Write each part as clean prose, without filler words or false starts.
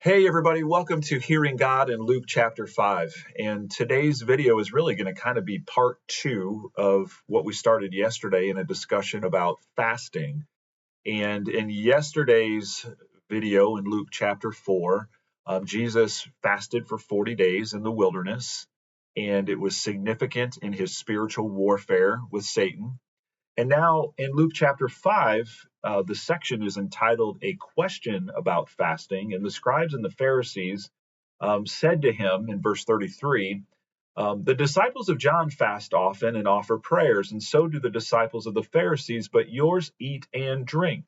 Hey everybody, welcome to Hearing God in Luke chapter 5. And today's video is really going to kind of be part 2 of what we started yesterday in a discussion about fasting. And in yesterday's video in Luke chapter 4, Jesus fasted for 40 days in the wilderness, and it was significant in his spiritual warfare with Satan. And now in Luke chapter 5, the section is entitled A Question About Fasting. And the scribes and the Pharisees said to him in verse 33, the disciples of John fast often and offer prayers, and so do the disciples of the Pharisees, but yours eat and drink.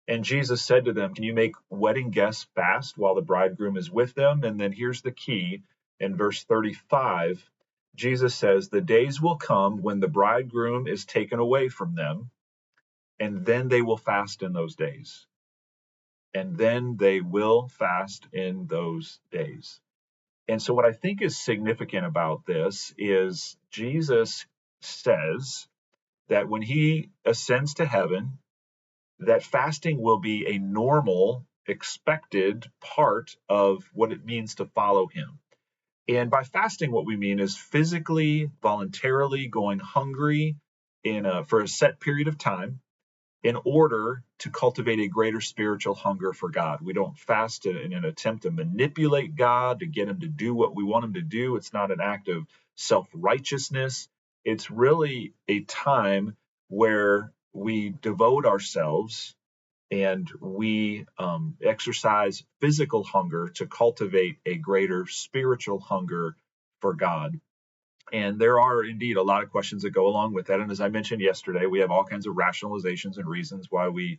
And Jesus said to them, can you make wedding guests fast while the bridegroom is with them? And then here's the key in verse 35. Jesus says, the days will come when the bridegroom is taken away from them, and then they will fast in those days. And then they will fast in those days. And so what I think is significant about this is Jesus says that when he ascends to heaven, that fasting will be a normal, expected part of what it means to follow him. And by fasting, what we mean is physically, voluntarily going hungry for a set period of time in order to cultivate a greater spiritual hunger for God. We don't fast in an attempt to manipulate God, to get him to do what we want him to do. It's not an act of self-righteousness. It's really a time where we devote ourselves and we exercise physical hunger to cultivate a greater spiritual hunger for God. And there are indeed a lot of questions that go along with that. And as I mentioned yesterday, we have all kinds of rationalizations and reasons why we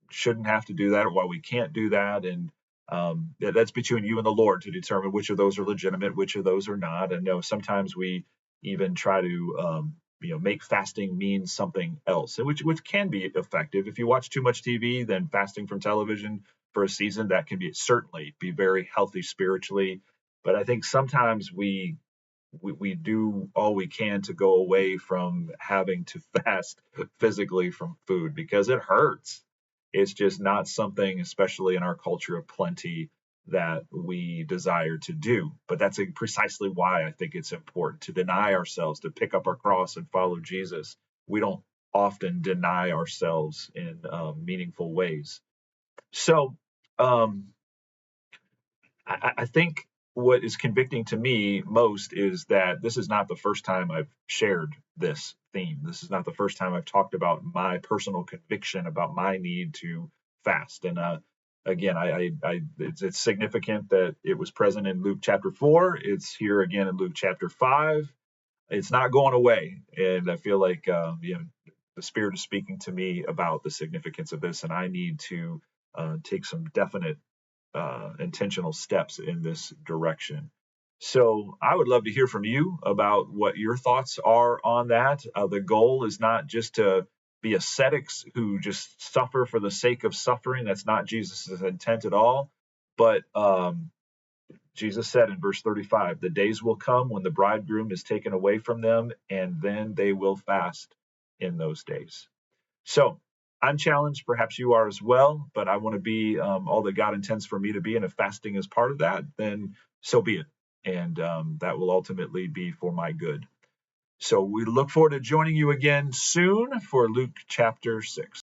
shouldn't have to do that or why we can't do that. And that's between you and the Lord to determine which of those are legitimate, which of those are not. And sometimes we even try to make fasting mean something else, which can be effective. If you watch too much TV, then fasting from television for a season, that can certainly be very healthy spiritually. But I think sometimes we do all we can to go away from having to fast physically from food because it hurts. It's just not something, especially in our culture of plenty, that we desire to do. But that's precisely why I think it's important to deny ourselves, to pick up our cross and follow Jesus. We don't often deny ourselves in meaningful ways. So I think what is convicting to me most is that this is not the first time I've shared this theme. This is not the first time I've talked about my personal conviction about my need to fast. And again, it's significant that it was present in Luke chapter 4. It's here again in Luke chapter 5. It's not going away. And I feel like the Spirit is speaking to me about the significance of this, and I need to take some definite intentional steps in this direction. So I would love to hear from you about what your thoughts are on that. The goal is not just to be ascetics who just suffer for the sake of suffering. That's not Jesus' intent at all. But Jesus said in verse 35, the days will come when the bridegroom is taken away from them, and then they will fast in those days. So I'm challenged, perhaps you are as well, but I want to be all that God intends for me to be. And if fasting is part of that, then so be it. And that will ultimately be for my good. So we look forward to joining you again soon for Luke chapter 6.